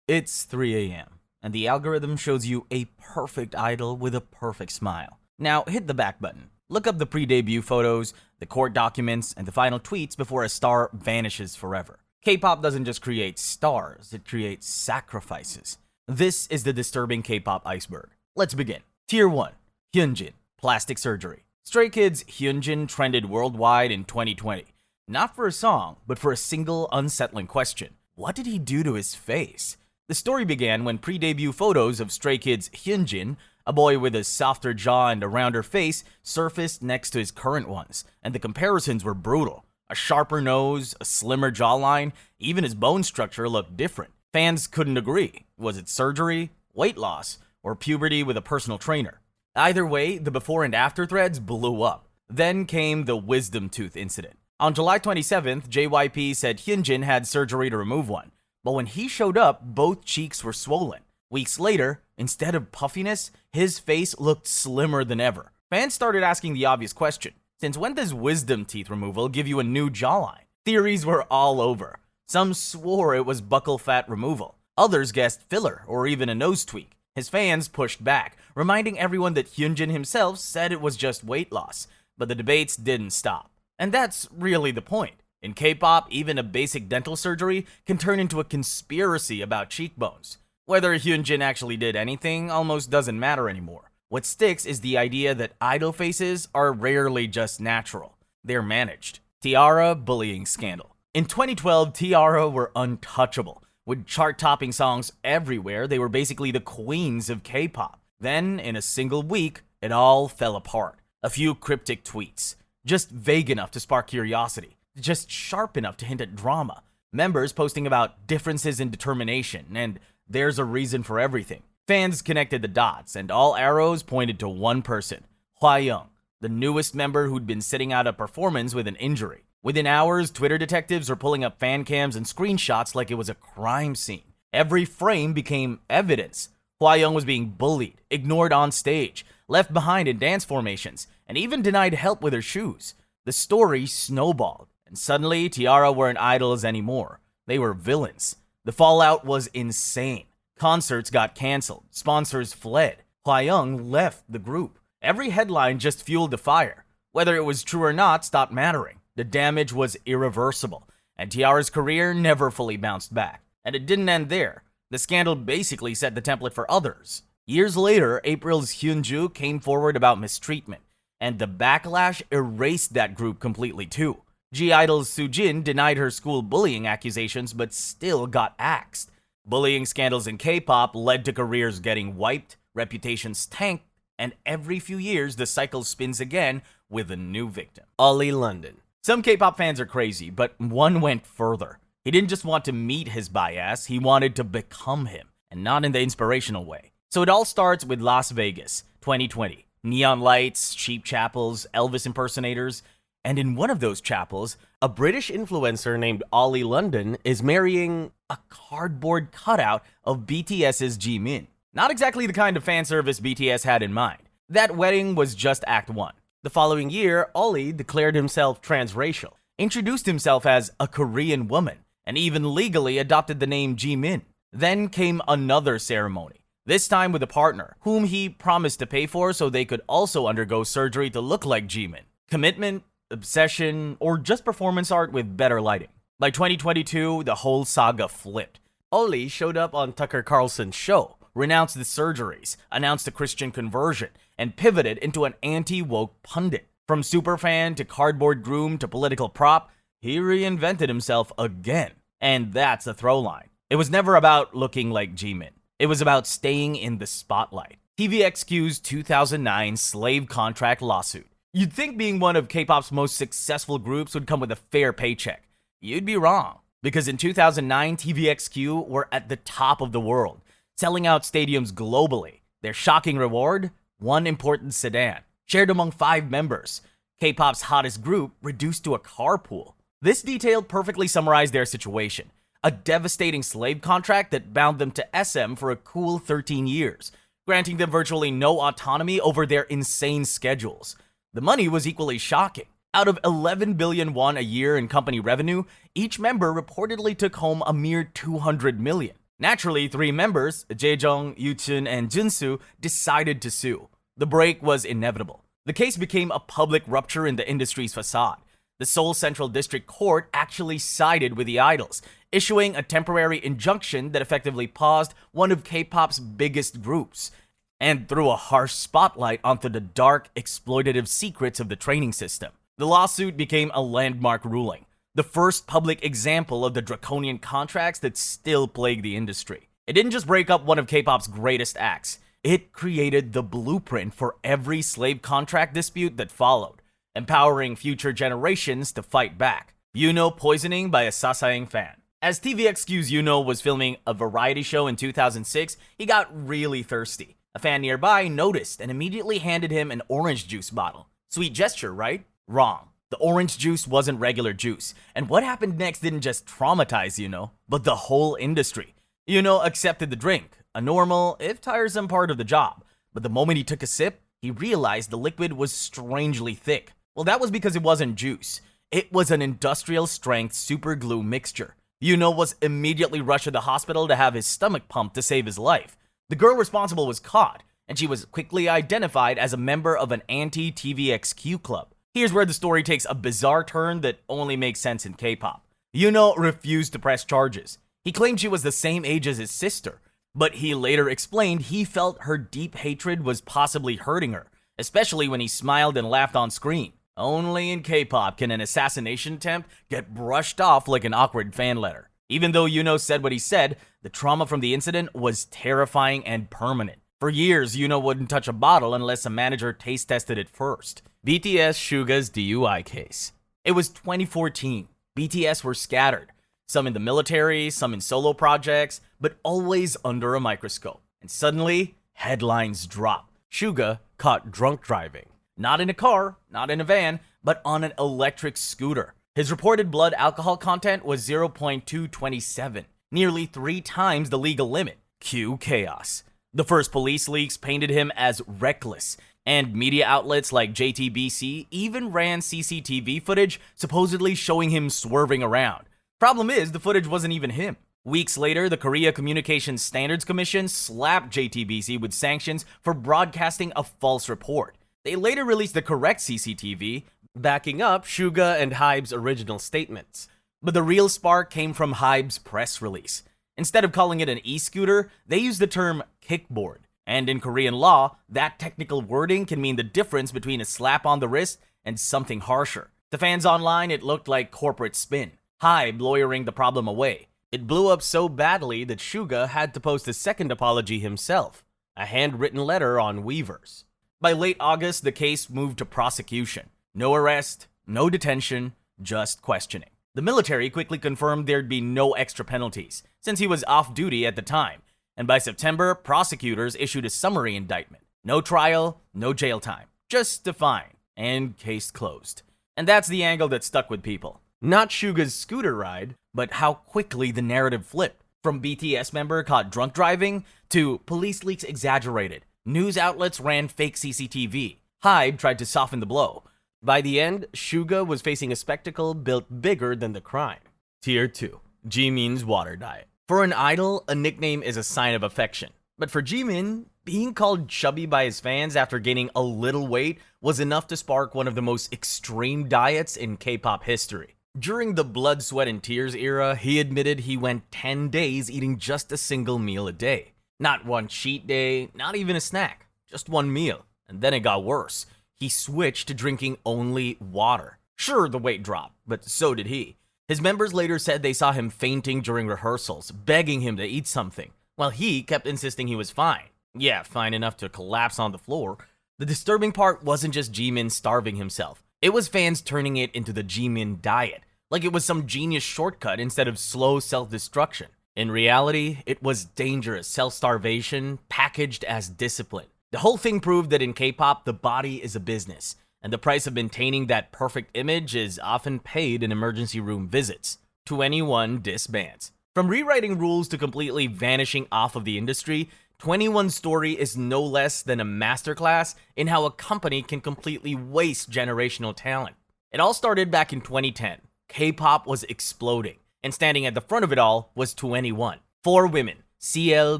It's 3 a.m., and the algorithm shows you a perfect idol with a perfect smile. Now hit the back button. Look up the pre-debut photos, the court documents, and the final tweets before a star vanishes forever. K-pop doesn't just create stars, it creates sacrifices. This is the disturbing K-pop iceberg. Let's begin. Tier 1. Hyunjin. Plastic surgery. Stray Kids' Hyunjin trended worldwide in 2020. Not for a song, but for a single unsettling question. What did he do to his face? The story began when pre-debut photos of Stray Kids' Hyunjin, a boy with a softer jaw and a rounder face, surfaced next to his current ones, and the comparisons were brutal. A sharper nose, a slimmer jawline, even his bone structure looked different. Fans couldn't agree. Was it surgery, weight loss, or puberty with a personal trainer? Either way, the before and after threads blew up. Then came the wisdom tooth incident. On July 27th, JYP said Hyunjin had surgery to remove one. But when he showed up, both cheeks were swollen. Weeks later, instead of puffiness, his face looked slimmer than ever. Fans started asking the obvious question. Since when does wisdom teeth removal give you a new jawline? Theories were all over. Some swore it was buccal fat removal. Others guessed filler or even a nose tweak. His fans pushed back, reminding everyone that Hyunjin himself said it was just weight loss. But the debates didn't stop. And that's really the point. In K-pop, even a basic dental surgery can turn into a conspiracy about cheekbones. Whether Hyunjin actually did anything almost doesn't matter anymore. What sticks is the idea that idol faces are rarely just natural. They're managed. T-ARA bullying scandal. In 2012, T-ARA were untouchable. With chart-topping songs everywhere, they were basically the queens of K-pop. Then, in a single week, it all fell apart. A few cryptic tweets. Just vague enough to spark curiosity. Just sharp enough to hint at drama. Members posting about differences in determination, and there's a reason for everything. Fans connected the dots, and all arrows pointed to one person, Hwayoung, the newest member who'd been sitting out a performance with an injury. Within hours, Twitter detectives were pulling up fan cams and screenshots like it was a crime scene. Every frame became evidence. Hwayoung was being bullied, ignored on stage, left behind in dance formations, and even denied help with her shoes. The story snowballed. And suddenly, T-ARA weren't idols anymore. They were villains. The fallout was insane. Concerts got canceled. Sponsors fled. Hwayoung left the group. Every headline just fueled the fire. Whether it was true or not stopped mattering. The damage was irreversible. And T-ARA's career never fully bounced back. And it didn't end there. The scandal basically set the template for others. Years later, April's Hyunjoo came forward about mistreatment. And the backlash erased that group completely too. G-Idol's Soojin denied her school bullying accusations but still got axed. Bullying scandals in K-pop led to careers getting wiped, reputations tanked, and every few years the cycle spins again with a new victim. Oli London. Some K-pop fans are crazy, but one went further. He didn't just want to meet his bias, he wanted to become him, and not in the inspirational way. So it all starts with Las Vegas, 2020. Neon lights, cheap chapels, Elvis impersonators. And in one of those chapels, a British influencer named Oli London is marrying a cardboard cutout of BTS's Jimin. Not exactly the kind of fan service BTS had in mind. That wedding was just Act 1. The following year, Oli declared himself transracial, introduced himself as a Korean woman, and even legally adopted the name Jimin. Then came another ceremony, this time with a partner, whom he promised to pay for so they could also undergo surgery to look like Jimin. Commitment, obsession, or just performance art with better lighting. By 2022, the whole saga flipped. Oli showed up on Tucker Carlson's show, renounced the surgeries, announced a Christian conversion, and pivoted into an anti-woke pundit. From superfan to cardboard groom to political prop, he reinvented himself again. And that's the throwline. It was never about looking like Jimin. It was about staying in the spotlight. TVXQ's 2009 slave contract lawsuit. You'd think being one of K-pop's most successful groups would come with a fair paycheck. You'd be wrong, because in 2009, TVXQ were at the top of the world, selling out stadiums globally. Their shocking reward? One important sedan, shared among 5 members. K-pop's hottest group reduced to a carpool. This detail perfectly summarized their situation. A devastating slave contract that bound them to SM for a cool 13 years, granting them virtually no autonomy over their insane schedules. The money was equally shocking. Out of 11 billion won a year in company revenue, each member reportedly took home a mere 200 million. Naturally, three members, Jaejong, Yuchun, and Junsu, decided to sue. The break was inevitable. The case became a public rupture in the industry's facade. The Seoul Central District Court actually sided with the idols, issuing a temporary injunction that effectively paused one of K-pop's biggest groups, and threw a harsh spotlight onto the dark, exploitative secrets of the training system. The lawsuit became a landmark ruling, the first public example of the draconian contracts that still plague the industry. It didn't just break up one of K-pop's greatest acts, it created the blueprint for every slave contract dispute that followed, empowering future generations to fight back. Yunho poisoning by a Sasaeng fan. As TVXQ's Yunho was filming a variety show in 2006, he got really thirsty. A fan nearby noticed and immediately handed him an orange juice bottle. Sweet gesture, right? Wrong. The orange juice wasn't regular juice, and what happened next didn't just traumatize Yunho, but the whole industry. Yunho accepted the drink, a normal, if tiresome part of the job, but the moment he took a sip, he realized the liquid was strangely thick. Well, that was because it wasn't juice. It was an industrial-strength super glue mixture. Yunho was immediately rushed to the hospital to have his stomach pumped to save his life. The girl responsible was caught, and she was quickly identified as a member of an anti-TVXQ club. Here's where the story takes a bizarre turn that only makes sense in K-pop. Yunho refused to press charges. He claimed she was the same age as his sister, but he later explained he felt her deep hatred was possibly hurting her, especially when he smiled and laughed on screen. Only in K-pop can an assassination attempt get brushed off like an awkward fan letter. Even though Yunho said what he said, the trauma from the incident was terrifying and permanent. For years, Yunho wouldn't touch a bottle unless a manager taste tested it first. BTS Suga's DUI case. It was 2014. BTS were scattered. Some in the military, some in solo projects, but always under a microscope. And suddenly, headlines drop. Suga caught drunk driving. Not in a car, not in a van, but on an electric scooter. His reported blood alcohol content was 0.227, nearly 3 times the legal limit. Cue chaos. The first police leaks painted him as reckless, and media outlets like JTBC even ran CCTV footage supposedly showing him swerving around. Problem is, the footage wasn't even him. Weeks later, the Korea Communications Standards Commission slapped JTBC with sanctions for broadcasting a false report. They later released the correct CCTV, backing up Suga and Hybe's original statements. But the real spark came from Hybe's press release. Instead of calling it an e-scooter, they used the term kickboard. And in Korean law, that technical wording can mean the difference between a slap on the wrist and something harsher. To fans online, it looked like corporate spin. Hybe lawyering the problem away. It blew up so badly that Suga had to post a second apology himself, a handwritten letter on Weverse. By late August, the case moved to prosecution. No arrest, no detention, just questioning. The military quickly confirmed there'd be no extra penalties, since he was off duty at the time. And by September, prosecutors issued a summary indictment. No trial, no jail time, just a fine, and case closed. And that's the angle that stuck with people. Not Suga's scooter ride, but how quickly the narrative flipped. From BTS member caught drunk driving, to police leaks exaggerated. News outlets ran fake CCTV. Hybe tried to soften the blow. By the end, Suga was facing a spectacle built bigger than the crime. Tier 2. Jimin's water diet. For an idol, a nickname is a sign of affection. But for Jimin, being called chubby by his fans after gaining a little weight was enough to spark one of the most extreme diets in K-pop history. During the blood, sweat, and tears era, he admitted he went 10 days eating just a single meal a day. Not one cheat day, not even a snack, just one meal. And then it got worse. He switched to drinking only water. Sure, the weight dropped, but so did he. His members later said they saw him fainting during rehearsals, begging him to eat something, while he kept insisting he was fine. Yeah, fine enough to collapse on the floor. The disturbing part wasn't just Jimin starving himself. It was fans turning it into the Jimin diet, like it was some genius shortcut instead of slow self-destruction. In reality, it was dangerous self-starvation packaged as discipline. The whole thing proved that in K-pop, the body is a business, and the price of maintaining that perfect image is often paid in emergency room visits. 21 Disbands. From rewriting rules to completely vanishing off of the industry, 21's story is no less than a masterclass in how a company can completely waste generational talent. It all started back in 2010. K-pop was exploding, and standing at the front of it all was 21. 4 women, CL,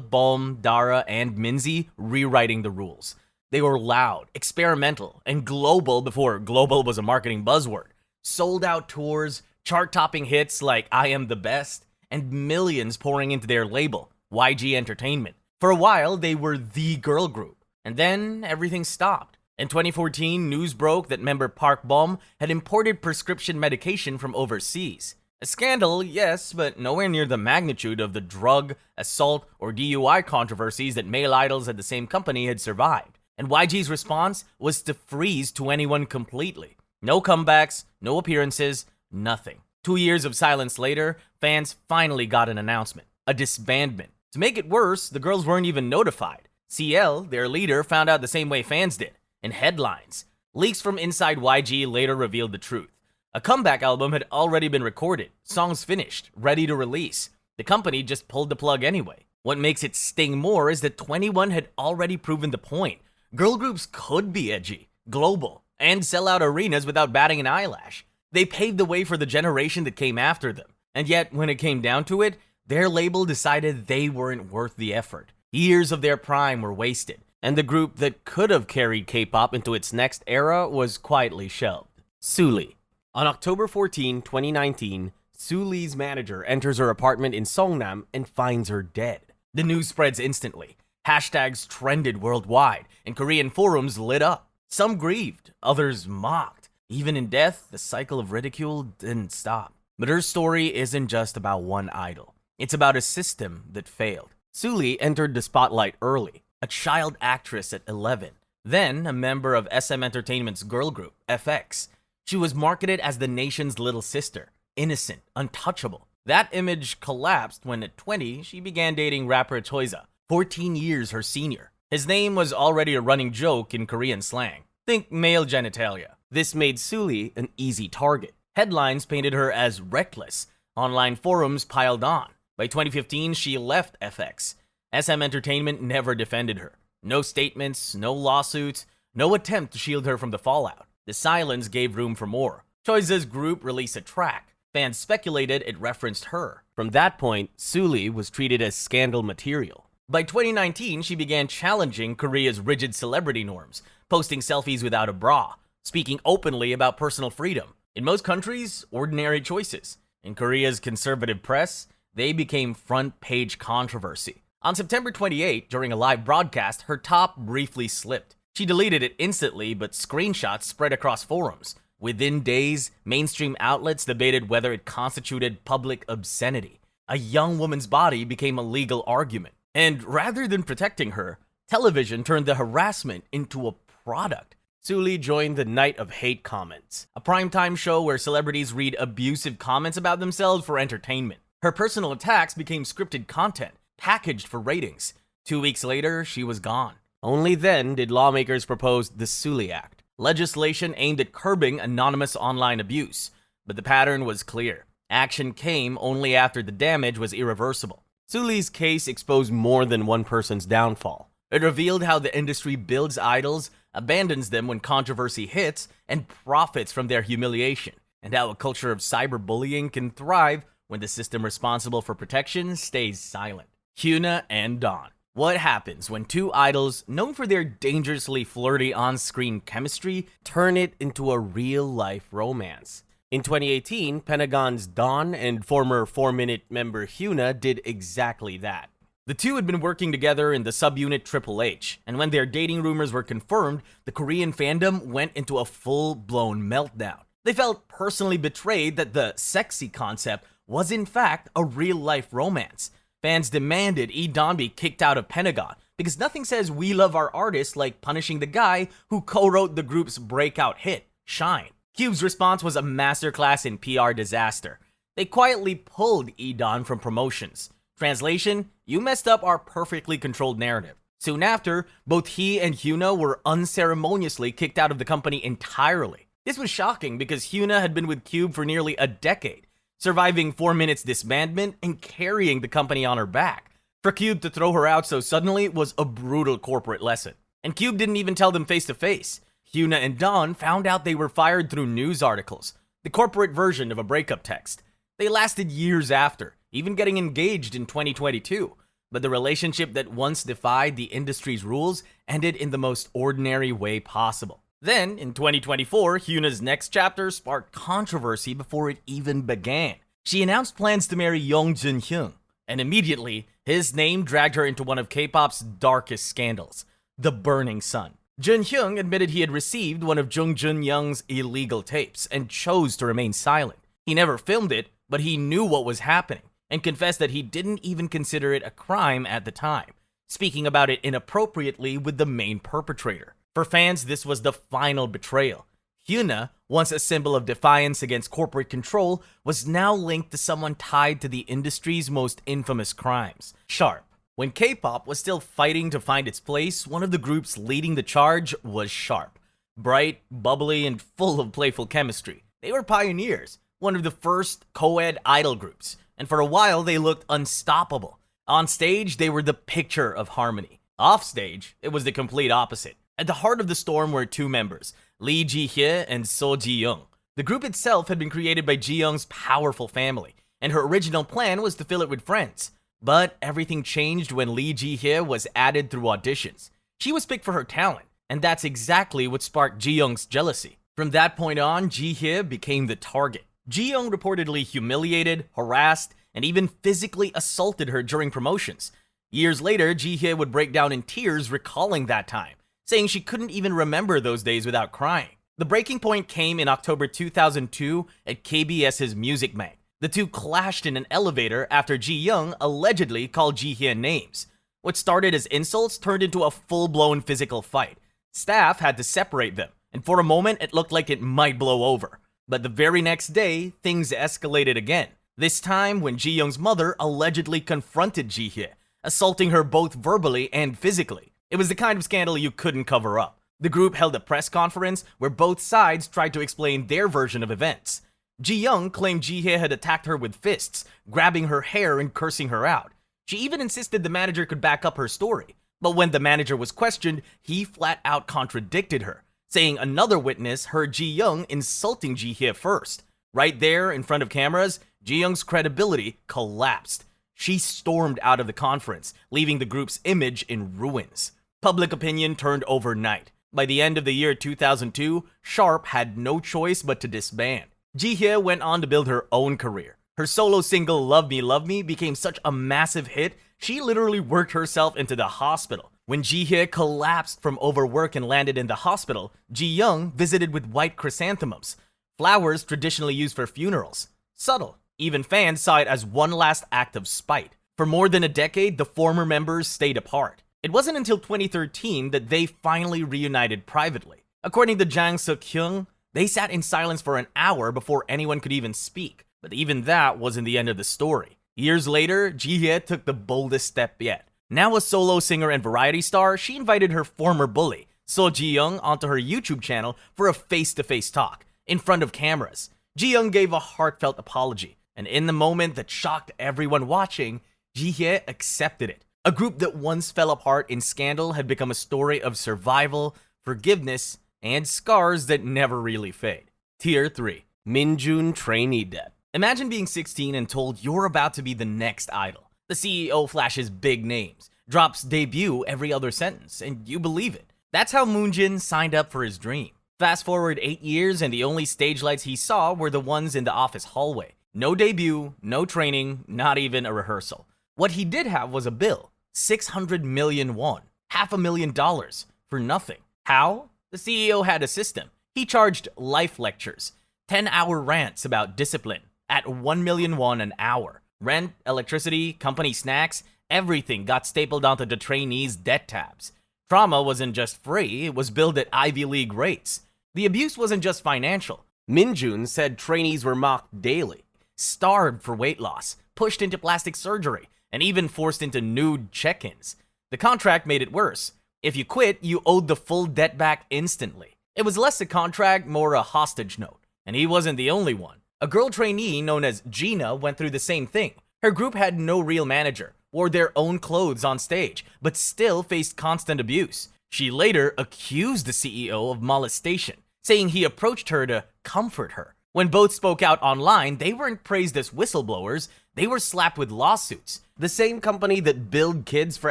BOM, TAERA, and Minzy rewriting the rules. They were loud, experimental, and global before global was a marketing buzzword. Sold out tours, chart-topping hits like I Am the Best, and millions pouring into their label, YG Entertainment. For a while, they were the girl group, and then everything stopped. In 2014, news broke that member Park Bom had imported prescription medication from overseas. A scandal, yes, but nowhere near the magnitude of the drug, assault, or DUI controversies that male idols at the same company had survived. And YG's response was to freeze 2NE1 completely. No comebacks, no appearances, nothing. 2 years of silence later, fans finally got an announcement, a disbandment. To make it worse, the girls weren't even notified. CL, their leader, found out the same way fans did, in headlines. Leaks from inside YG later revealed the truth. A comeback album had already been recorded, songs finished, ready to release. The company just pulled the plug anyway. What makes it sting more is that 2NE1 had already proven the point. Girl groups could be edgy, global, and sell out arenas without batting an eyelash. They paved the way for the generation that came after them. And yet, when it came down to it, their label decided they weren't worth the effort. Years of their prime were wasted, and the group that could have carried K-pop into its next era was quietly shelved. Sulli. On October 14, 2019, Sulli's manager enters her apartment in Songnam and finds her dead. The news spreads instantly. Hashtags trended worldwide, and Korean forums lit up. Some grieved, others mocked. Even in death, the cycle of ridicule didn't stop. But her story isn't just about one idol. It's about a system that failed. Sulli entered the spotlight early, a child actress at 11, then a member of SM Entertainment's girl group, FX. She was marketed as the nation's little sister, innocent, untouchable. That image collapsed when at 20, she began dating rapper Choiza, 14 years her senior. His name was already a running joke in Korean slang. Think male genitalia. This made Sulli an easy target. Headlines painted her as reckless. Online forums piled on. By 2015, she left FX. SM Entertainment never defended her. No statements, no lawsuits, no attempt to shield her from the fallout. The silence gave room for more. Choiza's group released a track. Fans speculated it referenced her. From that point, Sulli was treated as scandal material. By 2019, she began challenging Korea's rigid celebrity norms, posting selfies without a bra, speaking openly about personal freedom. In most countries, ordinary choices. In Korea's conservative press, they became front-page controversy. On September 28, during a live broadcast, her top briefly slipped. She deleted it instantly, but screenshots spread across forums. Within days, mainstream outlets debated whether it constituted public obscenity. A young woman's body became a legal argument. And rather than protecting her, television turned the harassment into a product. Sulli joined the Night of Hate Comments, a primetime show where celebrities read abusive comments about themselves for entertainment. Her personal attacks became scripted content, packaged for ratings. 2 weeks later, she was gone. Only then did lawmakers propose the Sulli Act, legislation aimed at curbing anonymous online abuse. But the pattern was clear. Action came only after the damage was irreversible. Sulli's case exposed more than one person's downfall. It revealed how the industry builds idols, abandons them when controversy hits, and profits from their humiliation, and how a culture of cyberbullying can thrive when the system responsible for protection stays silent. Hyuna and Dawn. What happens when two idols, known for their dangerously flirty on-screen chemistry, turn it into a real-life romance? In 2018, Pentagon's Dawn and former 4-Minute member Hyuna did exactly that. The two had been working together in the subunit Triple H, and when their dating rumors were confirmed, the Korean fandom went into a full-blown meltdown. They felt personally betrayed that the sexy concept was in fact a real-life romance. Fans demanded Dawn be kicked out of Pentagon, because nothing says we love our artists like punishing the guy who co-wrote the group's breakout hit, Shine. Cube's response was a masterclass in PR disaster. They quietly pulled Dawn from promotions. Translation, you messed up our perfectly controlled narrative. Soon after, both he and Hyuna were unceremoniously kicked out of the company entirely. This was shocking because Hyuna had been with Cube for nearly a decade, surviving 4 minutes disbandment and carrying the company on her back. For Cube to throw her out so suddenly was a brutal corporate lesson. And Cube didn't even tell them face to face. Hyuna and Dawn found out they were fired through news articles, the corporate version of a breakup text. They lasted years after, even getting engaged in 2022. But the relationship that once defied the industry's rules ended in the most ordinary way possible. Then, in 2024, Hyuna's next chapter sparked controversy before it even began. She announced plans to marry Hyunjin, and immediately, his name dragged her into one of K-pop's darkest scandals, the Burning Sun. Junhyung admitted he had received one of Jung Jun-young's illegal tapes and chose to remain silent. He never filmed it, but he knew what was happening and confessed that he didn't even consider it a crime at the time, speaking about it inappropriately with the main perpetrator. For fans, this was the final betrayal. Hyuna, once a symbol of defiance against corporate control, was now linked to someone tied to the industry's most infamous crimes, Sharp. When K-pop was still fighting to find its place, one of the groups leading the charge was Sharp. Bright, bubbly, and full of playful chemistry. They were pioneers, one of the first co-ed idol groups, and for a while they looked unstoppable. On stage, they were the picture of harmony. Off stage, it was the complete opposite. At the heart of the storm were two members, Lee Ji-hye and So Ji-young. The group itself had been created by Ji-young's powerful family, and her original plan was to fill it with friends. But everything changed when Lee Ji-hye was added through auditions. She was picked for her talent, and that's exactly what sparked Ji-young's jealousy. From that point on, Ji-hye became the target. Ji-young reportedly humiliated, harassed, and even physically assaulted her during promotions. Years later, Ji-hye would break down in tears recalling that time, saying she couldn't even remember those days without crying. The breaking point came in October 2002 at KBS's Music Mag. The two clashed in an elevator after Ji-young allegedly called Ji-hye names. What started as insults turned into a full-blown physical fight. Staff had to separate them, and for a moment it looked like it might blow over. But the very next day, things escalated again. This time when Ji-young's mother allegedly confronted Ji-hye, assaulting her both verbally and physically. It was the kind of scandal you couldn't cover up. The group held a press conference where both sides tried to explain their version of events. Ji-young claimed Ji-hye had attacked her with fists, grabbing her hair and cursing her out. She even insisted the manager could back up her story. But when the manager was questioned, he flat out contradicted her, saying another witness heard Ji-young insulting Ji-hye first. Right there in front of cameras, Ji-young's credibility collapsed. She stormed out of the conference, leaving the group's image in ruins. Public opinion turned overnight. By the end of the year 2002, Sharp had no choice but to disband. Ji-hye went on to build her own career. Her solo single Love Me became such a massive hit, she literally worked herself into the hospital. When Ji-hye collapsed from overwork and landed in the hospital, Ji-young visited with white chrysanthemums, flowers traditionally used for funerals. Subtle. Even fans saw it as one last act of spite. For more than a decade, the former members stayed apart. It wasn't until 2013 that they finally reunited privately. According to Jang Suk-hyung, they sat in silence for an hour before anyone could even speak. But even that wasn't the end of the story. Years later, Ji-hye took the boldest step yet. Now a solo singer and variety star, she invited her former bully, So Ji-young, onto her YouTube channel for a face-to-face talk, in front of cameras. Ji-young gave a heartfelt apology, and in the moment that shocked everyone watching, Ji-hye accepted it. A group that once fell apart in scandal had become a story of survival, forgiveness, and scars that never really fade. Tier 3. Minjoon Trainee Debt. Imagine being 16 and told you're about to be the next idol. The CEO flashes big names, drops debut every other sentence, and you believe it. That's how Moonjin signed up for his dream. Fast forward 8 years and the only stage lights he saw were the ones in the office hallway. No debut, no training, not even a rehearsal. What he did have was a bill, 600 million won, $500,000, for nothing. How? The CEO had a system. He charged life lectures, 10-hour rants about discipline, at 1 million won an hour. Rent, electricity, company snacks, everything got stapled onto the trainees' debt tabs. Trauma wasn't just free, it was billed at Ivy League rates. The abuse wasn't just financial. Minjoon said trainees were mocked daily, starved for weight loss, pushed into plastic surgery, and even forced into nude check-ins. The contract made it worse. If you quit, you owed the full debt back instantly. It was less a contract, more a hostage note. And he wasn't the only one. A girl trainee known as G.NA went through the same thing. Her group had no real manager, wore their own clothes on stage, but still faced constant abuse. She later accused the CEO of molestation, saying he approached her to comfort her. When both spoke out online, they weren't praised as whistleblowers, they were slapped with lawsuits. The same company that billed kids for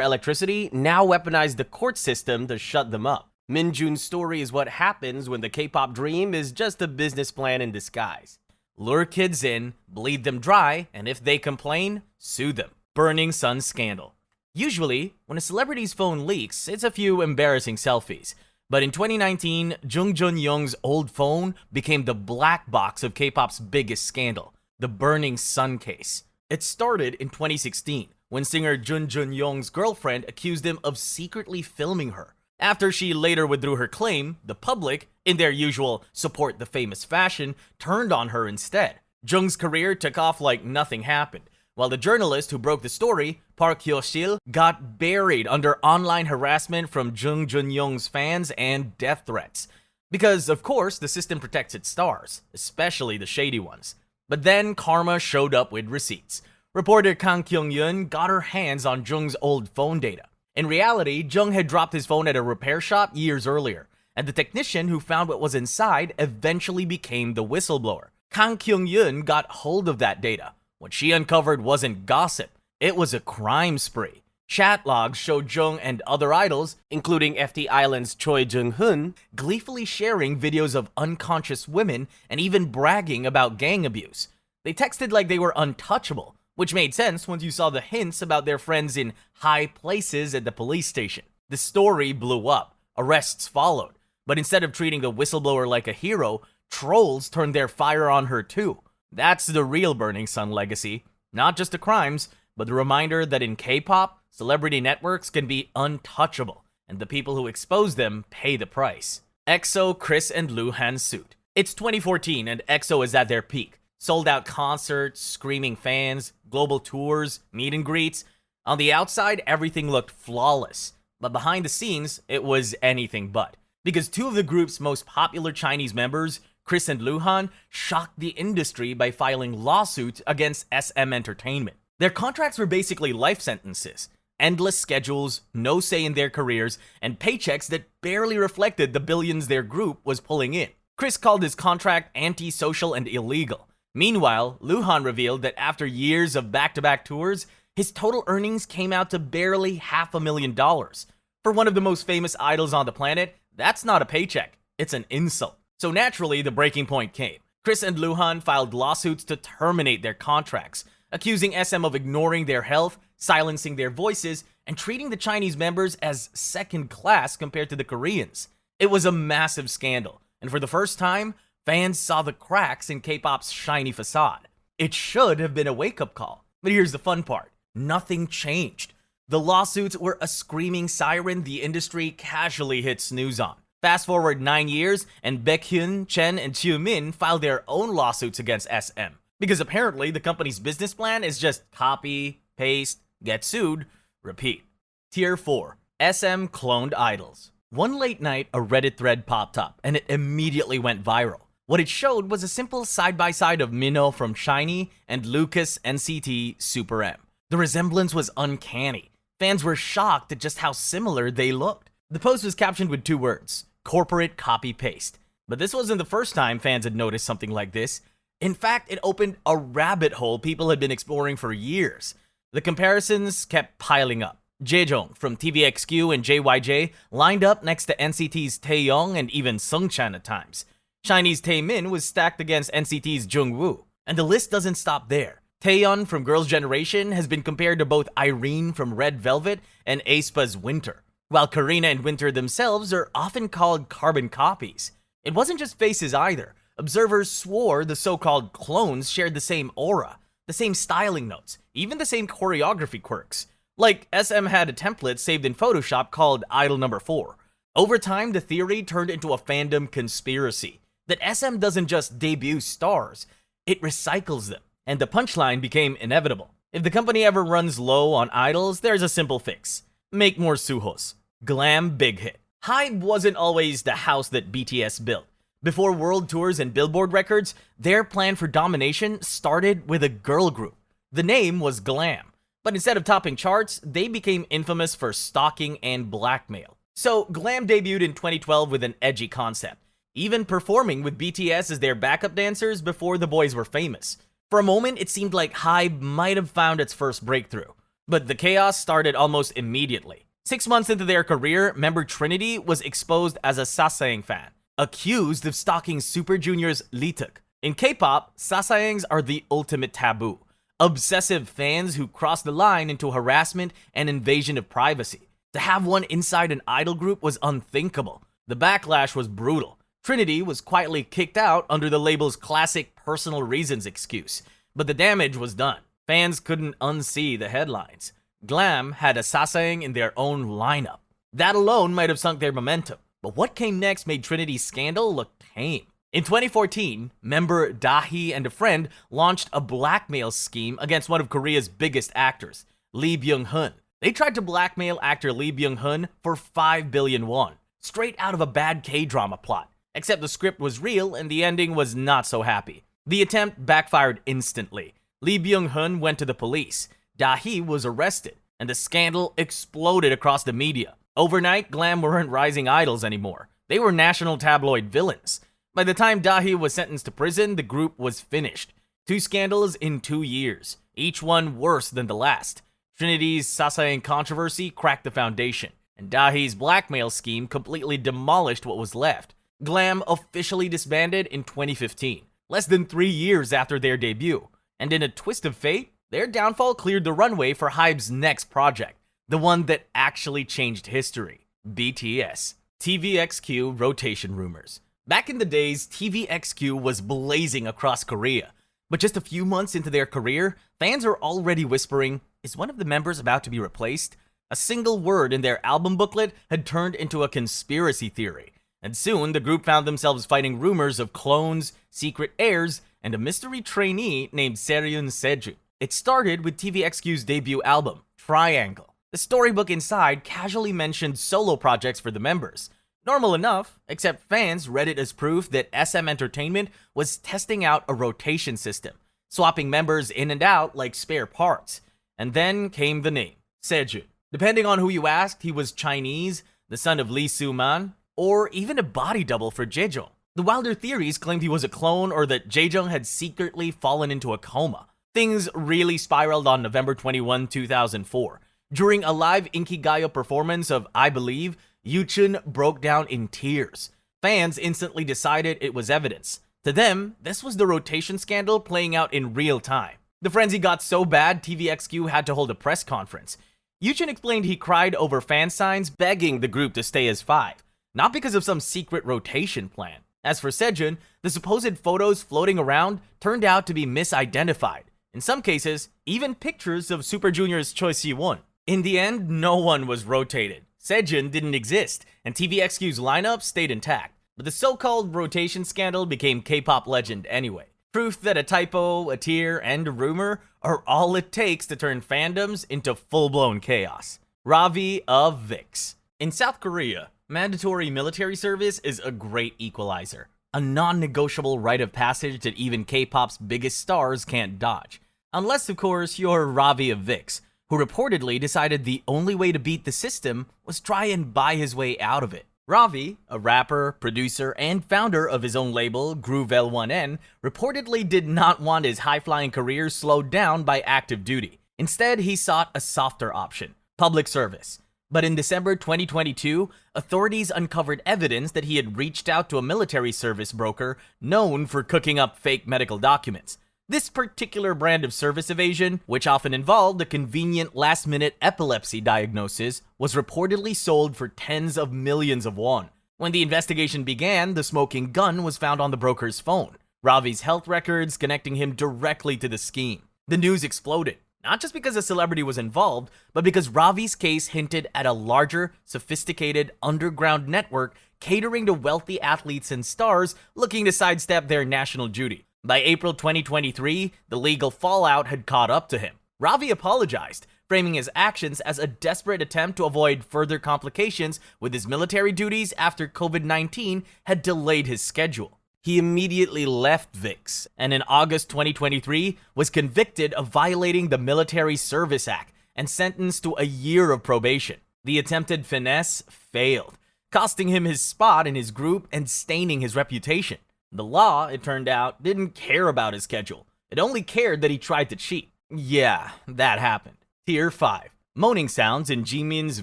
electricity now weaponized the court system to shut them up. Minjoon's story is what happens when the K-pop dream is just a business plan in disguise. Lure kids in, bleed them dry, and if they complain, sue them. Burning Sun scandal. Usually, when a celebrity's phone leaks, it's a few embarrassing selfies. But in 2019, Jung Jun-young's old phone became the black box of K-pop's biggest scandal, the Burning Sun case. It started in 2016, when singer Jun Jun-young's girlfriend accused him of secretly filming her. After she later withdrew her claim, the public, in their usual support the famous fashion, turned on her instead. Jung's career took off like nothing happened, while the journalist who broke the story, Park Hyo-sil, got buried under online harassment from Jung Jun-young's fans and death threats. Because, of course, the system protects its stars, especially the shady ones. But then karma showed up with receipts. Reporter Kang Kyoungyoon got her hands on Jung's old phone data. In reality, Jung had dropped his phone at a repair shop years earlier, and the technician who found what was inside eventually became the whistleblower. Kang Kyoungyoon got hold of that data. What she uncovered wasn't gossip, it was a crime spree. Chat logs showed Jung and other idols, including FT Island's Choi Jung-hoon, gleefully sharing videos of unconscious women and even bragging about gang abuse. They texted like they were untouchable, which made sense once you saw the hints about their friends in high places at the police station. The story blew up, arrests followed, but instead of treating the whistleblower like a hero, trolls turned their fire on her too. That's the real Burning Sun legacy, not just the crimes, but the reminder that in K-pop, celebrity networks can be untouchable, and the people who expose them pay the price. EXO, Kris, and Luhan suit. It's 2014 and EXO is at their peak. Sold out concerts, screaming fans, global tours, meet and greets. On the outside, everything looked flawless, but behind the scenes, it was anything but. Because two of the group's most popular Chinese members, Kris and Luhan, shocked the industry by filing lawsuits against SM Entertainment. Their contracts were basically life sentences, endless schedules, no say in their careers, and paychecks that barely reflected the billions their group was pulling in. Kris called his contract anti-social and illegal. Meanwhile, Luhan revealed that after years of back-to-back tours, his total earnings came out to barely $500,000. For one of the most famous idols on the planet, that's not a paycheck, it's an insult. So naturally, the breaking point came. Kris and Luhan filed lawsuits to terminate their contracts, accusing SM of ignoring their health, silencing their voices, and treating the Chinese members as second class compared to the Koreans. It was a massive scandal, and for the first time, fans saw the cracks in K-pop's shiny facade. It should have been a wake-up call. But here's the fun part. Nothing changed. The lawsuits were a screaming siren the industry casually hit snooze on. Fast forward 9 years, and Baekhyun, Chen, and Jimin filed their own lawsuits against SM. Because apparently the company's business plan is just copy, paste, get sued, repeat. Tier 4. SM cloned idols. One late night, a Reddit thread popped up, and it immediately went viral. What it showed was a simple side-by-side of Minho from SHINee and Lucas NCT Super M. The resemblance was uncanny. Fans were shocked at just how similar they looked. The post was captioned with 2 words, corporate copy-paste. But this wasn't the first time fans had noticed something like this. In fact, it opened a rabbit hole people had been exploring for years. The comparisons kept piling up. Jaejong from TVXQ and JYJ lined up next to NCT's Taeil and even Sungchan at times. SHINee's Taemin was stacked against NCT's Jungwoo. And the list doesn't stop there. Taeyeon from Girls' Generation has been compared to both Irene from Red Velvet and aespa's Winter, while Karina and Winter themselves are often called carbon copies. It wasn't just faces either. Observers swore the so-called clones shared the same aura, the same styling notes, even the same choreography quirks. Like, SM had a template saved in Photoshop called Idol Number 4. Over time, the theory turned into a fandom conspiracy. That SM doesn't just debut stars, it recycles them. And the punchline became inevitable. If the company ever runs low on idols, there's a simple fix. Make more Suhos. GLAM Bighit. HYBE wasn't always the house that BTS built. Before world tours and Billboard records, their plan for domination started with a girl group. The name was GLAM. But instead of topping charts, they became infamous for stalking and blackmail. So GLAM debuted in 2012 with an edgy concept, even performing with BTS as their backup dancers before the boys were famous. For a moment, it seemed like HYBE might have found its first breakthrough, but the chaos started almost immediately. 6 months into their career, member Trainee was exposed as a Sasaeng fan, accused of stalking Super Junior's Lituk. In K-pop, Sasaengs are the ultimate taboo, obsessive fans who cross the line into harassment and invasion of privacy. To have one inside an idol group was unthinkable. The backlash was brutal. Trainee was quietly kicked out under the label's classic personal reasons excuse, but the damage was done. Fans couldn't unsee the headlines. GLAM had a Sasaeng in their own lineup. That alone might have sunk their momentum, but what came next made Trinity's scandal look tame. In 2014, member Dahi and a friend launched a blackmail scheme against one of Korea's biggest actors, Lee Byung-hun. They tried to blackmail actor Lee Byung-hun for 5 billion won, straight out of a bad K-drama plot. Except the script was real and the ending was not so happy. The attempt backfired instantly. Lee Byung-hun went to the police. Dahi was arrested, and the scandal exploded across the media. Overnight, GLAM weren't rising idols anymore. They were national tabloid villains. By the time Dahi was sentenced to prison, the group was finished. 2 scandals in 2 years, each one worse than the last. Trinity's Sasaeng controversy cracked the foundation, and Dahi's blackmail scheme completely demolished what was left. GLAM officially disbanded in 2015, less than 3 years after their debut, and in a twist of fate, their downfall cleared the runway for HYBE's next project, the one that actually changed history, BTS. TVXQ rotation rumors. Back in the days, TVXQ was blazing across Korea, but just a few months into their career, fans are already whispering, is one of the members about to be replaced? A single word in their album booklet had turned into a conspiracy theory, and soon the group found themselves fighting rumors of clones, secret heirs, and a mystery trainee named Seryun Sejun. It started with TVXQ's debut album, Triangle. The storybook inside casually mentioned solo projects for the members. Normal enough, except fans read it as proof that SM Entertainment was testing out a rotation system, swapping members in and out like spare parts. And then came the name, Sejun. Depending on who you asked, he was Chinese, the son of Lee Soo-man, or even a body double for Jaejong. The wilder theories claimed he was a clone or that Jaejong had secretly fallen into a coma. Things really spiraled on November 21, 2004. During a live Inkigayo performance of I Believe, Yuchun broke down in tears. Fans instantly decided it was evidence. To them, this was the rotation scandal playing out in real time. The frenzy got so bad, TVXQ had to hold a press conference. Yuchun explained he cried over fan signs begging the group to stay as 5, not because of some secret rotation plan. As for Sejun, the supposed photos floating around turned out to be misidentified. In some cases, even pictures of Super Junior's Choi Si-won. In the end, no one was rotated. Sejun didn't exist, and TVXQ's lineup stayed intact. But the so-called rotation scandal became K-pop legend anyway. Proof that a typo, a tear, and a rumor are all it takes to turn fandoms into full-blown chaos. Ravi of VIXX. In South Korea, mandatory military service is a great equalizer. A non-negotiable rite of passage that even K-pop's biggest stars can't dodge. Unless, of course, you're Ravi of VIXX, who reportedly decided the only way to beat the system was try and buy his way out of it. Ravi, a rapper, producer, and founder of his own label, Groovell 1N, reportedly did not want his high-flying career slowed down by active duty. Instead, he sought a softer option, public service. But in December 2022, authorities uncovered evidence that he had reached out to a military service broker known for cooking up fake medical documents. This particular brand of service evasion, which often involved a convenient last-minute epilepsy diagnosis, was reportedly sold for tens of millions of won. When the investigation began, the smoking gun was found on the broker's phone, Ravi's health records connecting him directly to the scheme. The news exploded, not just because a celebrity was involved, but because Ravi's case hinted at a larger, sophisticated, underground network catering to wealthy athletes and stars looking to sidestep their national duty. By April 2023, the legal fallout had caught up to him. Ravi apologized, framing his actions as a desperate attempt to avoid further complications with his military duties after COVID-19 had delayed his schedule. He immediately left VIXX, and in August 2023 was convicted of violating the Military Service Act and sentenced to a year of probation. The attempted finesse failed, costing him his spot in his group and staining his reputation. The law, it turned out, didn't care about his schedule. It only cared that he tried to cheat. Yeah, that happened. Tier 5. Moaning sounds in Jimin's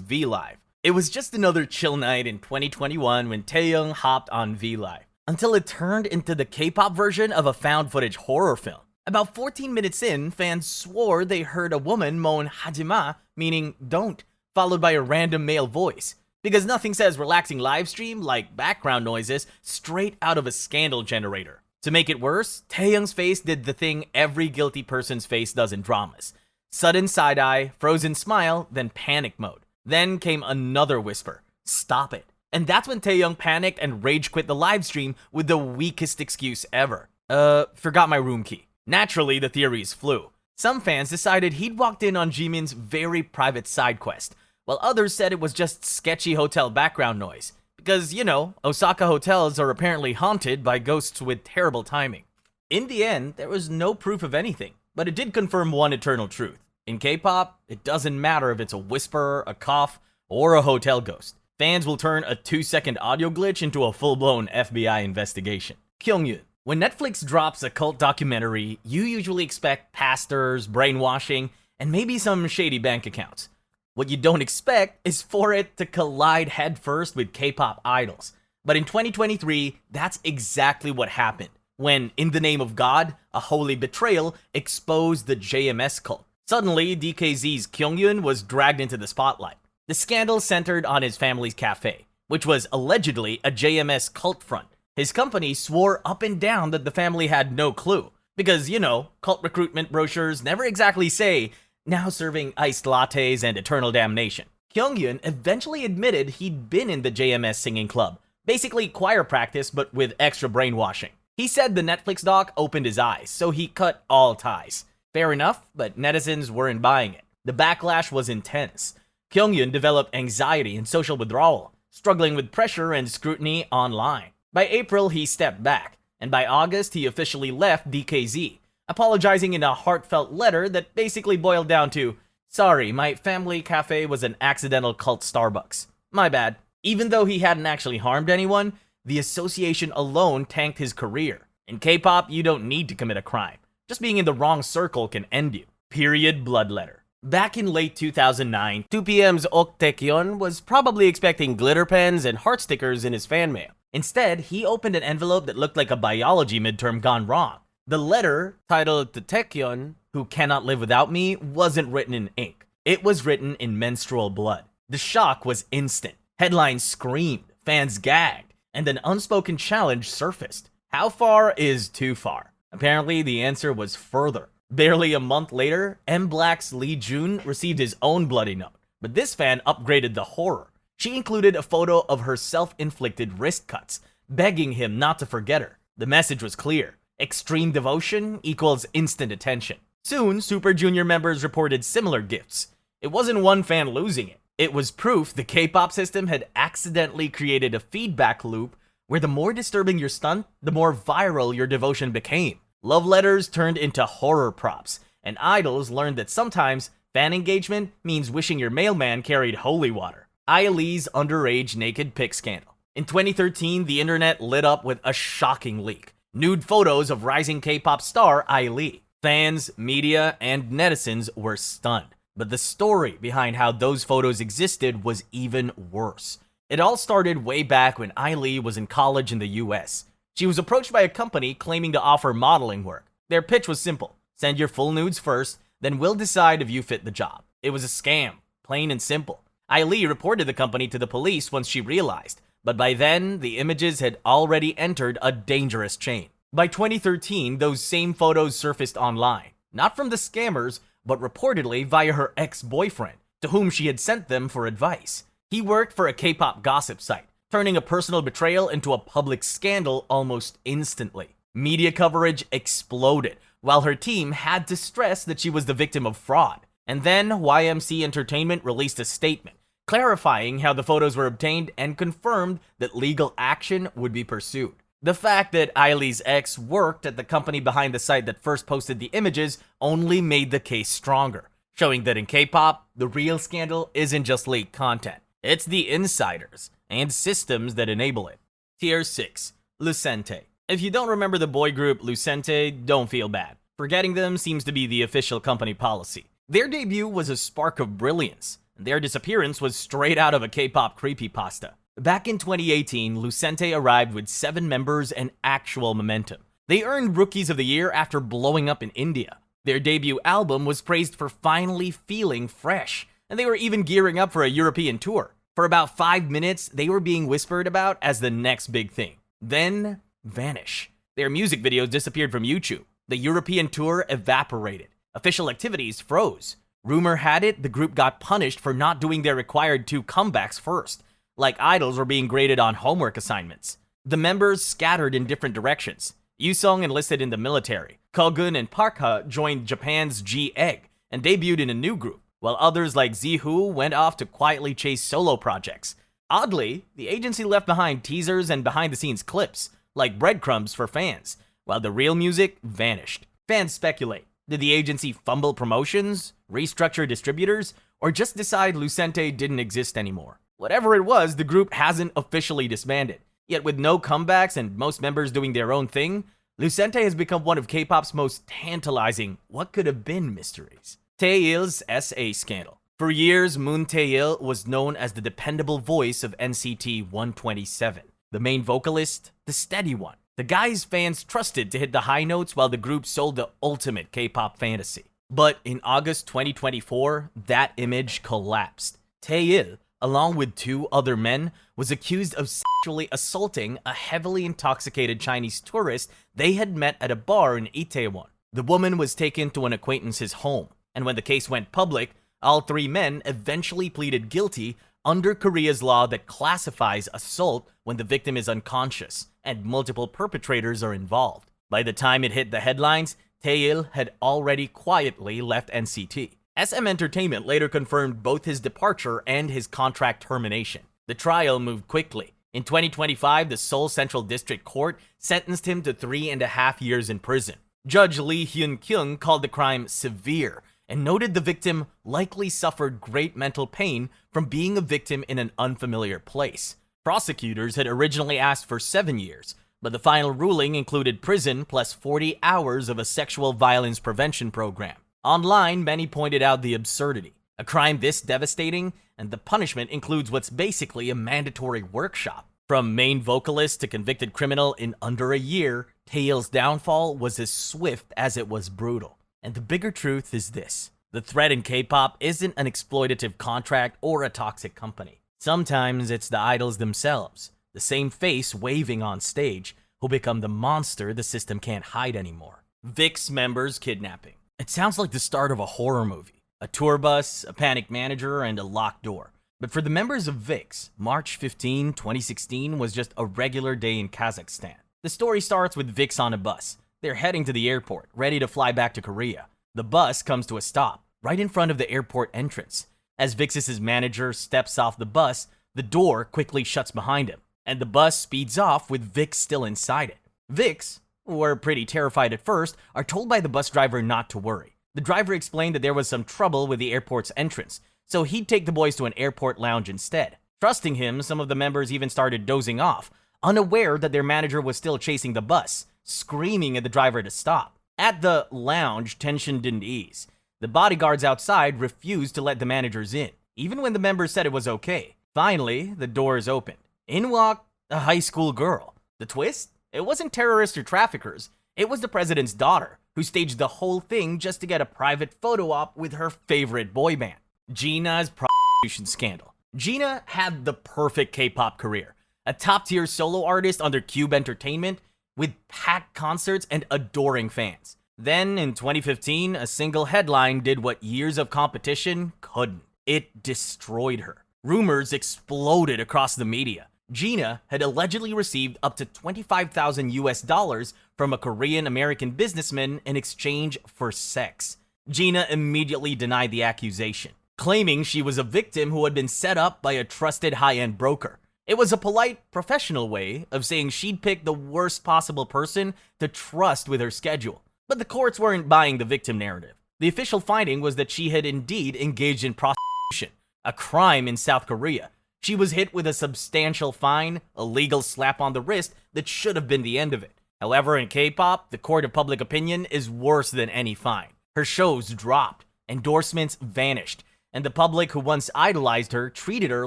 VLive. It was just another chill night in 2021 when Taeil hopped on VLive, until it turned into the K-pop version of a found footage horror film. About 14 minutes in, fans swore they heard a woman moan hajima, meaning don't, followed by a random male voice. Because nothing says relaxing livestream like background noises straight out of a scandal generator. To make it worse, Taeyoung's face did the thing every guilty person's face does in dramas. Sudden side-eye, frozen smile, then panic mode. Then came another whisper, stop it. And that's when Taeyoung panicked and rage quit the livestream with the weakest excuse ever. Forgot my room key. Naturally, the theories flew. Some fans decided he'd walked in on Jimin's very private side quest, while others said it was just sketchy hotel background noise. Because, you know, Osaka hotels are apparently haunted by ghosts with terrible timing. In the end, there was no proof of anything, but it did confirm one eternal truth. In K-pop, it doesn't matter if it's a whisper, a cough, or a hotel ghost. Fans will turn a 2-second audio glitch into a full-blown FBI investigation. Kyoungyoon. When Netflix drops a cult documentary, you usually expect pastors, brainwashing, and maybe some shady bank accounts. What you don't expect is for it to collide headfirst with K-pop idols. But in 2023, that's exactly what happened, when, in the name of God, a holy betrayal exposed the JMS cult. Suddenly, DKZ's Kyoungyoon was dragged into the spotlight. The scandal centered on his family's cafe, which was allegedly a JMS cult front. His company swore up and down that the family had no clue, because, you know, cult recruitment brochures never exactly say, now serving iced lattes and eternal damnation. Kyoungyoon eventually admitted he'd been in the JMS singing club, basically choir practice but with extra brainwashing. He said the Netflix doc opened his eyes, so he cut all ties. Fair enough, but netizens weren't buying it. The backlash was intense. Kyoungyoon developed anxiety and social withdrawal, struggling with pressure and scrutiny online. By April, he stepped back, and by August, he officially left DKZ, apologizing in a heartfelt letter that basically boiled down to, sorry, my family cafe was an accidental cult Starbucks. My bad. Even though he hadn't actually harmed anyone, the association alone tanked his career. In K-pop, you don't need to commit a crime. Just being in the wrong circle can end you. Period blood letter. Back in late 2009, 2PM's Ok Taekyeon was probably expecting glitter pens and heart stickers in his fan mail. Instead, he opened an envelope that looked like a biology midterm gone wrong. The letter, titled to Taekyeon, Who Cannot Live Without Me, wasn't written in ink. It was written in menstrual blood. The shock was instant. Headlines screamed, fans gagged, and an unspoken challenge surfaced. How far is too far? Apparently, the answer was further. Barely a month later, M Black's Lee Jun received his own bloody note, but this fan upgraded the horror. She included a photo of her self-inflicted wrist cuts, begging him not to forget her. The message was clear. Extreme devotion equals instant attention. Soon, Super Junior members reported similar gifts. It wasn't one fan losing it. It was proof the K-pop system had accidentally created a feedback loop where the more disturbing your stunt, the more viral your devotion became. Love letters turned into horror props, and idols learned that sometimes fan engagement means wishing your mailman carried holy water. Ailee's underage naked pic scandal. In 2013, the internet lit up with a shocking leak. Nude photos of rising K-pop star Ailee. Fans, media, and netizens were stunned. But the story behind how those photos existed was even worse. It all started way back when Ailee was in college in the US. She was approached by a company claiming to offer modeling work. Their pitch was simple. Send your full nudes first, then we'll decide if you fit the job. It was a scam, plain and simple. Ailee reported the company to the police once she realized, but by then, the images had already entered a dangerous chain. By 2013, those same photos surfaced online, not from the scammers, but reportedly via her ex-boyfriend, to whom she had sent them for advice. He worked for a K-pop gossip site, turning a personal betrayal into a public scandal almost instantly. Media coverage exploded, while her team had to stress that she was the victim of fraud. And then YMC Entertainment released a statement, clarifying how the photos were obtained and confirmed that legal action would be pursued. The fact that Ailee's ex worked at the company behind the site that first posted the images only made the case stronger, showing that in K-pop, the real scandal isn't just leaked content. It's the insiders and systems that enable it. Tier 6. LUCENTE. If you don't remember the boy group LUCENTE, don't feel bad. Forgetting them seems to be the official company policy. Their debut was a spark of brilliance, and their disappearance was straight out of a K-pop creepypasta. Back in 2018, LUCENTE arrived with 7 members and actual momentum. They earned Rookies of the Year after blowing up in India. Their debut album was praised for finally feeling fresh, and they were even gearing up for a European tour. For about 5 minutes, they were being whispered about as the next big thing. Then, vanish. Their music videos disappeared from YouTube. The European tour evaporated. Official activities froze. Rumor had it the group got punished for not doing their required 2 comebacks first, like idols were being graded on homework assignments. The members scattered in different directions. Yusung enlisted in the military. Kyoungyoon and Parkha joined Japan's G.NA and debuted in a new group, while others like Zihu went off to quietly chase solo projects. Oddly, the agency left behind teasers and behind-the-scenes clips, like breadcrumbs for fans, while the real music vanished. Fans speculate. Did the agency fumble promotions, restructure distributors, or just decide LUCENTE didn't exist anymore? Whatever it was, the group hasn't officially disbanded. Yet with no comebacks and most members doing their own thing, LUCENTE has become one of K-pop's most tantalizing what-could-have-been mysteries. Taeil's SA scandal. For years, Moon Taeil was known as the dependable voice of NCT 127. The main vocalist, the steady one. The guy's fans trusted to hit the high notes while the group sold the ultimate K-pop fantasy. But in August 2024, that image collapsed. Taeil, along with 2 other men, was accused of sexually assaulting a heavily intoxicated Chinese tourist they had met at a bar in Itaewon. The woman was taken to an acquaintance's home, and when the case went public, all 3 men eventually pleaded guilty under Korea's law that classifies assault when the victim is unconscious and multiple perpetrators are involved. By the time it hit the headlines, Taeil had already quietly left NCT. SM Entertainment later confirmed both his departure and his contract termination. The trial moved quickly. In 2025, the Seoul Central District Court sentenced him to 3.5 years in prison. Judge Lee Hyun-kyung called the crime severe and noted the victim likely suffered great mental pain from being a victim in an unfamiliar place. Prosecutors had originally asked for 7 years, but the final ruling included prison plus 40 hours of a sexual violence prevention program. Online, many pointed out the absurdity. A crime this devastating, and the punishment includes what's basically a mandatory workshop. From main vocalist to convicted criminal in under a year, Taeil's downfall was as swift as it was brutal. And the bigger truth is this. The threat in K-pop isn't an exploitative contract or a toxic company. Sometimes it's the idols themselves, the same face waving on stage, who become the monster the system can't hide anymore. VIXX members kidnapping. It sounds like the start of a horror movie. A tour bus, a panic manager, and a locked door. But for the members of VIXX, March 15, 2016 was just a regular day in Kazakhstan. The story starts with VIXX on a bus. They're heading to the airport, ready to fly back to Korea. The bus comes to a stop, right in front of the airport entrance. As VIXX's manager steps off the bus, the door quickly shuts behind him, and the bus speeds off with VIXX still inside it. VIXX, who are pretty terrified at first, are told by the bus driver not to worry. The driver explained that there was some trouble with the airport's entrance, so he'd take the boys to an airport lounge instead. Trusting him, some of the members even started dozing off, unaware that their manager was still chasing the bus, screaming at the driver to stop. At the lounge, tension didn't ease. The bodyguards outside refused to let the managers in, even when the members said it was okay. Finally, the doors opened. In walked a high school girl. The twist? It wasn't terrorists or traffickers. It was the president's daughter, who staged the whole thing just to get a private photo op with her favorite boy band. G.NA's prostitution scandal. G.NA had the perfect K-pop career. A top-tier solo artist under Cube Entertainment with packed concerts and adoring fans. Then, in 2015, a single headline did what years of competition couldn't. It destroyed her. Rumors exploded across the media. G.NA had allegedly received up to $25,000 from a Korean-American businessman in exchange for sex. G.NA immediately denied the accusation, claiming she was a victim who had been set up by a trusted high-end broker. It was a polite, professional way of saying she'd picked the worst possible person to trust with her schedule. But the courts weren't buying the victim narrative. The official finding was that she had indeed engaged in prostitution, a crime in South Korea. She was hit with a substantial fine, a legal slap on the wrist that should have been the end of it. However, in K-pop, the court of public opinion is worse than any fine. Her shows dropped, endorsements vanished, and the public who once idolized her treated her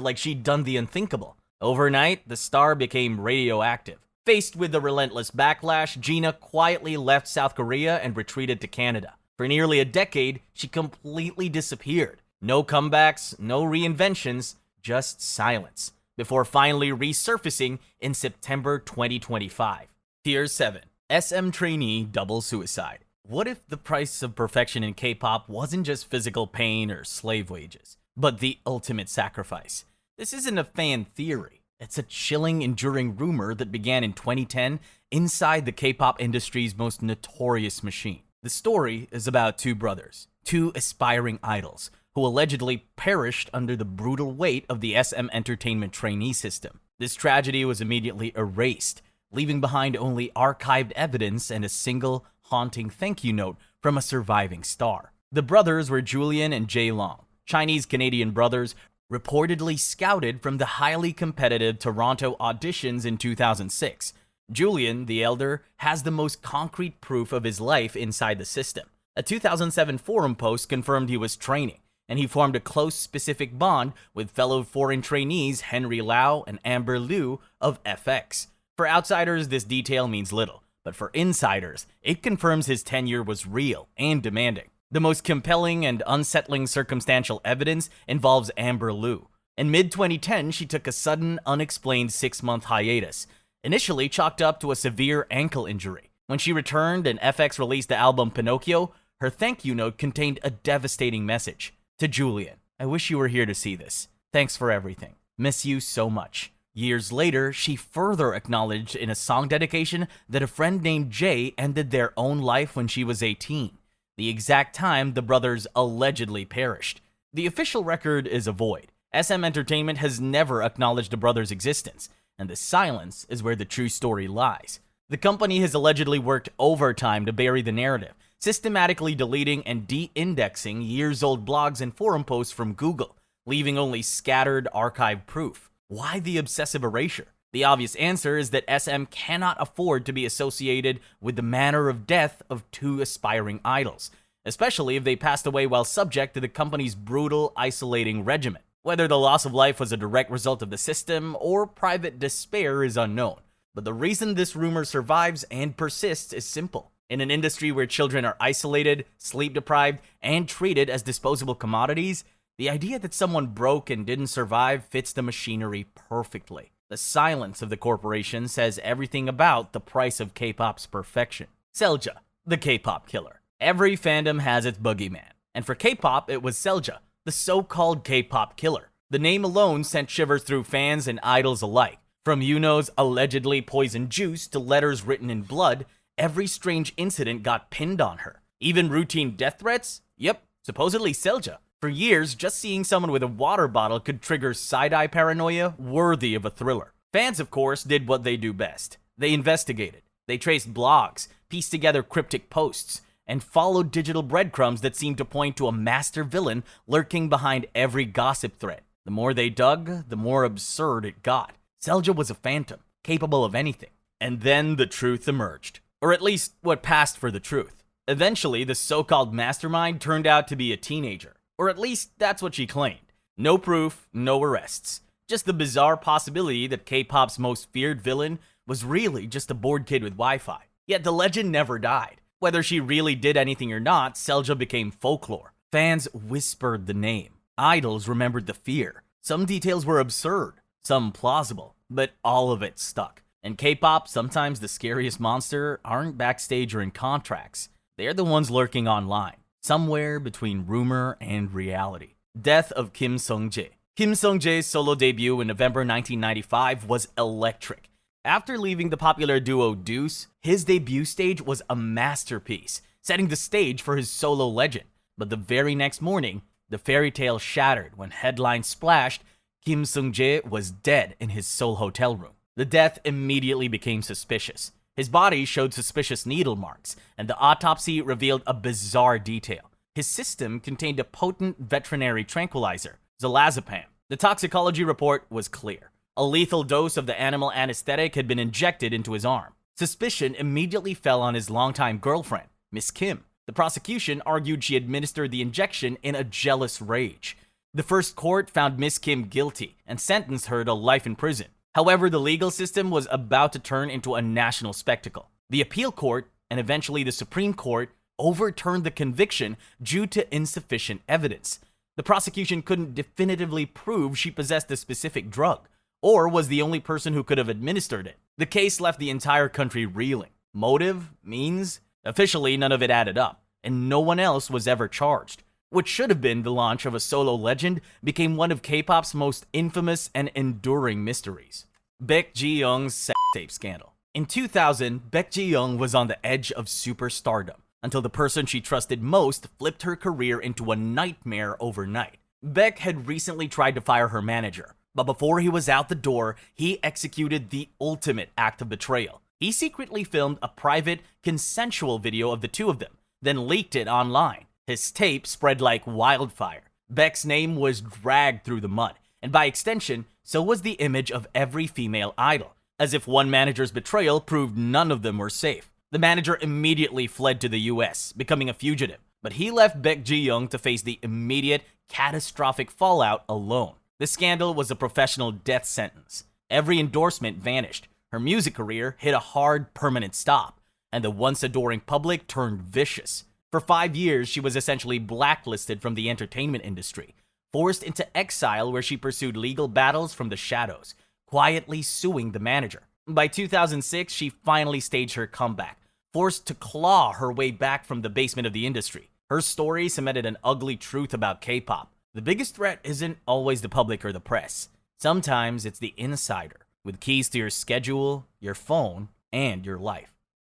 like she'd done the unthinkable. Overnight, the star became radioactive. Faced with the relentless backlash, G.NA quietly left South Korea and retreated to Canada. For nearly a decade, she completely disappeared. No comebacks, no reinventions, just silence, before finally resurfacing in September 2025. Tier 7. SM Trainee Double Suicide. What if the price of perfection in K-pop wasn't just physical pain or slave wages, but the ultimate sacrifice? This isn't a fan theory. It's a chilling, enduring rumor that began in 2010 inside the K-pop industry's most notorious machine. The story is about two brothers, two aspiring idols, who allegedly perished under the brutal weight of the SM Entertainment trainee system. This tragedy was immediately erased, leaving behind only archived evidence and a single haunting thank you note from a surviving star. The brothers were Julian and Jae Long, Chinese-Canadian brothers reportedly scouted from the highly competitive Toronto auditions in 2006. Julian, the elder, has the most concrete proof of his life inside the system. A 2007 forum post confirmed he was training, and he formed a close, specific bond with fellow foreign trainees Henry Lau and Amber Liu of VIXX. For outsiders, this detail means little, but for insiders, it confirms his tenure was real and demanding. The most compelling and unsettling circumstantial evidence involves Amber Liu. In mid-2010, she took a sudden, unexplained 6-month hiatus, initially chalked up to a severe ankle injury. When she returned and VIXX released the album Pinocchio, her thank you note contained a devastating message. To Julian, I wish you were here to see this. Thanks for everything. Miss you so much. Years later, she further acknowledged in a song dedication that a friend named Jay ended their own life when she was 18, the exact time the brothers allegedly perished. The official record is a void. SM Entertainment has never acknowledged the brothers' existence, and the silence is where the true story lies. The company has allegedly worked overtime to bury the narrative, systematically deleting and de-indexing years-old blogs and forum posts from Google, leaving only scattered archive proof. Why the obsessive erasure? The obvious answer is that SM cannot afford to be associated with the manner of death of two aspiring idols, especially if they passed away while subject to the company's brutal, isolating regimen. Whether the loss of life was a direct result of the system or private despair is unknown, but the reason this rumor survives and persists is simple. In an industry where children are isolated, sleep-deprived, and treated as disposable commodities, the idea that someone broke and didn't survive fits the machinery perfectly. The silence of the corporation says everything about the price of K-pop's perfection. Selja, the K-pop killer. Every fandom has its boogeyman, and for K-pop, it was Selja, the so-called K-pop killer. The name alone sent shivers through fans and idols alike. From Yunho's allegedly poisoned juice to letters written in blood, every strange incident got pinned on her. Even routine death threats? Yep, supposedly Selja. For years, just seeing someone with a water bottle could trigger side-eye paranoia worthy of a thriller. Fans, of course, did what they do best. They investigated. They traced blogs, pieced together cryptic posts, and followed digital breadcrumbs that seemed to point to a master villain lurking behind every gossip thread. The more they dug, the more absurd it got. Selja was a phantom, capable of anything. And then the truth emerged. Or at least, what passed for the truth. Eventually, the so-called mastermind turned out to be a teenager. Or at least, that's what she claimed. No proof, no arrests. Just the bizarre possibility that K-pop's most feared villain was really just a bored kid with Wi-Fi. Yet the legend never died. Whether she really did anything or not, Selja became folklore. Fans whispered the name. Idols remembered the fear. Some details were absurd, some plausible, but all of it stuck. In K-pop, sometimes the scariest monster aren't backstage or in contracts. They're the ones lurking online, somewhere between rumor and reality. Death of Kim Sung Jae. Kim Sung Jae's solo debut in November 1995 was electric. After leaving the popular duo Deuce, his debut stage was a masterpiece, setting the stage for his solo legend. But the very next morning, the fairy tale shattered when headlines splashed Kim Sung Jae was dead in his Seoul hotel room. The death immediately became suspicious. His body showed suspicious needle marks, and the autopsy revealed a bizarre detail. His system contained a potent veterinary tranquilizer, zolazepam. The toxicology report was clear. A lethal dose of the animal anesthetic had been injected into his arm. Suspicion immediately fell on his longtime girlfriend, Miss Kim. The prosecution argued she administered the injection in a jealous rage. The first court found Miss Kim guilty and sentenced her to life in prison. However, the legal system was about to turn into a national spectacle. The appeal court, and eventually the Supreme Court, overturned the conviction due to insufficient evidence. The prosecution couldn't definitively prove she possessed a specific drug, or was the only person who could have administered it. The case left the entire country reeling. Motive? Means? Officially, none of it added up, and no one else was ever charged. What should have been the launch of a solo legend became one of K-pop's most infamous and enduring mysteries. Baek Ji-young's sex tape scandal. In 2000, Baek Ji-young was on the edge of superstardom, until the person she trusted most flipped her career into a nightmare overnight. Baek had recently tried to fire her manager, but before he was out the door, he executed the ultimate act of betrayal. He secretly filmed a private, consensual video of the two of them, then leaked it online. His tape spread like wildfire. Baek's name was dragged through the mud, and by extension, so was the image of every female idol, as if one manager's betrayal proved none of them were safe. The manager immediately fled to the US, becoming a fugitive, but he left Baek Ji-young to face the immediate, catastrophic fallout alone. The scandal was a professional death sentence. Every endorsement vanished. Her music career hit a hard, permanent stop, and the once adoring public turned vicious. For 5 years, she was essentially blacklisted from the entertainment industry, forced into exile where she pursued legal battles from the shadows, quietly suing the manager. By 2006, she finally staged her comeback, forced to claw her way back from the basement of the industry. Her story cemented an ugly truth about K-pop. The biggest threat isn't always the public or the press. Sometimes it's the insider, with keys to your schedule, your phone, and your life.